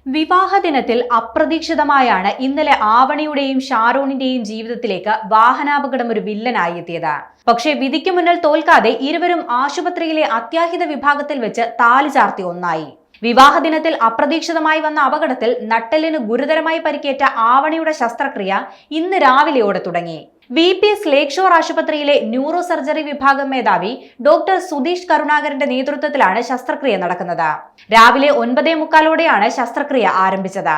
വിവാഹ ദിനത്തിൽ അപ്രതീക്ഷിതമായാണ് ഇന്നലെ ആവണിയുടെയും ഷാരോണിന്റെയും ജീവിതത്തിലേക്ക് വാഹനാപകടം ഒരു വില്ലനായി എത്തിയത്. പക്ഷേ വിധിക്ക് മുന്നിൽ തോൽക്കാതെ ഇരുവരും ആശുപത്രിയിലെ അത്യാഹിത വിഭാഗത്തിൽ വെച്ച് താലി ചാർത്തി ഒന്നായി. വിവാഹ ദിനത്തിൽ അപ്രതീക്ഷിതമായി വന്ന അപകടത്തിൽ നട്ടെല്ലിന് ഗുരുതരമായി പരിക്കേറ്റ ആവണിയുടെ ശസ്ത്രക്രിയ ഇന്ന് രാവിലെയോടെ തുടങ്ങി. VPS ലേക്ക് ഷോർ ആശുപത്രിയിലെ ന്യൂറോ സർജറി വിഭാഗം മേധാവി ഡോക്ടർ സുധീഷ് കരുണാകരന്റെ നേതൃത്വത്തിലാണ് ശസ്ത്രക്രിയ നടക്കുന്നത്. രാവിലെ 9:45 ശസ്ത്രക്രിയ ആരംഭിച്ചത്.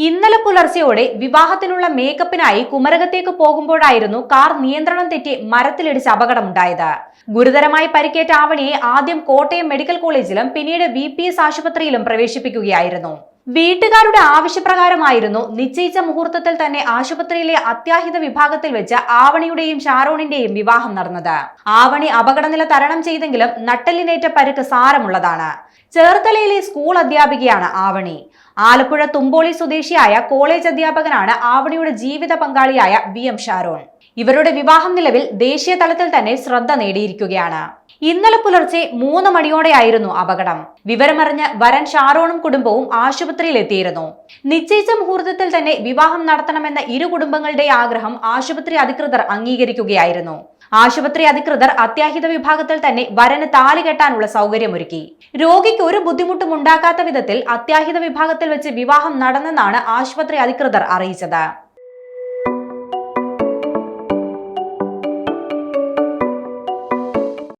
ഇന്നലെ പുലർച്ചെയോടെ വിവാഹത്തിനുള്ള മേക്കപ്പിനായി കുമരകത്തേക്ക് പോകുമ്പോഴായിരുന്നു കാർ നിയന്ത്രണം തെറ്റി മരത്തിലിടിച്ച് അപകടമുണ്ടായത്. ഗുരുതരമായി പരിക്കേറ്റ ആവണിയെ ആദ്യം കോട്ടയം മെഡിക്കൽ കോളേജിലും പിന്നീട് VPS ആശുപത്രിയിലും പ്രവേശിപ്പിക്കുകയായിരുന്നു. വീട്ടുകാരുടെ ആവശ്യപ്രകാരമായിരുന്നു നിശ്ചയിച്ച മുഹൂർത്തത്തിൽ തന്നെ ആശുപത്രിയിലെ അത്യാഹിത വിഭാഗത്തിൽ വെച്ച് ആവണിയുടെയും ഷാരോണിന്റെയും വിവാഹം നടന്നത്. ആവണി അപകടനില തരണം ചെയ്തെങ്കിലും നട്ടെല്ലിനേറ്റ പരുക്ക് സാരമുള്ളതാണ്. ചേർത്തലയിലെ സ്കൂൾ അധ്യാപികയാണ് ആവണി. ആലപ്പുഴ തുമ്പോളി സ്വദേശിയായ കോളേജ് അധ്യാപകനാണ് ആവണിയുടെ ജീവിത പങ്കാളിയായ VM ഷാരോൺ. ഇവരുടെ വിവാഹം നിലവിൽ ദേശീയ തലത്തിൽ തന്നെ ശ്രദ്ധ നേടിയിരിക്കുകയാണ്. ഇന്നലെ പുലർച്ചെ 3 മണിയോടെയായിരുന്നു അപകടം. വിവരമറിഞ്ഞ് വരൻ ഷാരോണും കുടുംബവും ആശുപത്രിയിൽ എത്തിയിരുന്നു. നിശ്ചയിച്ച മുഹൂർത്തത്തിൽ തന്നെ വിവാഹം നടത്തണമെന്ന ഇരു കുടുംബങ്ങളുടെ ആഗ്രഹം ആശുപത്രി അധികൃതർ അംഗീകരിക്കുകയായിരുന്നു. ആശുപത്രി അധികൃതർ അത്യാഹിത വിഭാഗത്തിൽ തന്നെ വരന് താലി കെട്ടാനുള്ള സൗകര്യമൊരുക്കി. രോഗിക്ക് ഒരു ബുദ്ധിമുട്ടും ഉണ്ടാക്കാത്ത വിധത്തിൽ അത്യാഹിത വിഭാഗത്തിൽ വെച്ച് വിവാഹം നടന്നെന്നാണ് ആശുപത്രി അധികൃതർ അറിയിച്ചത്.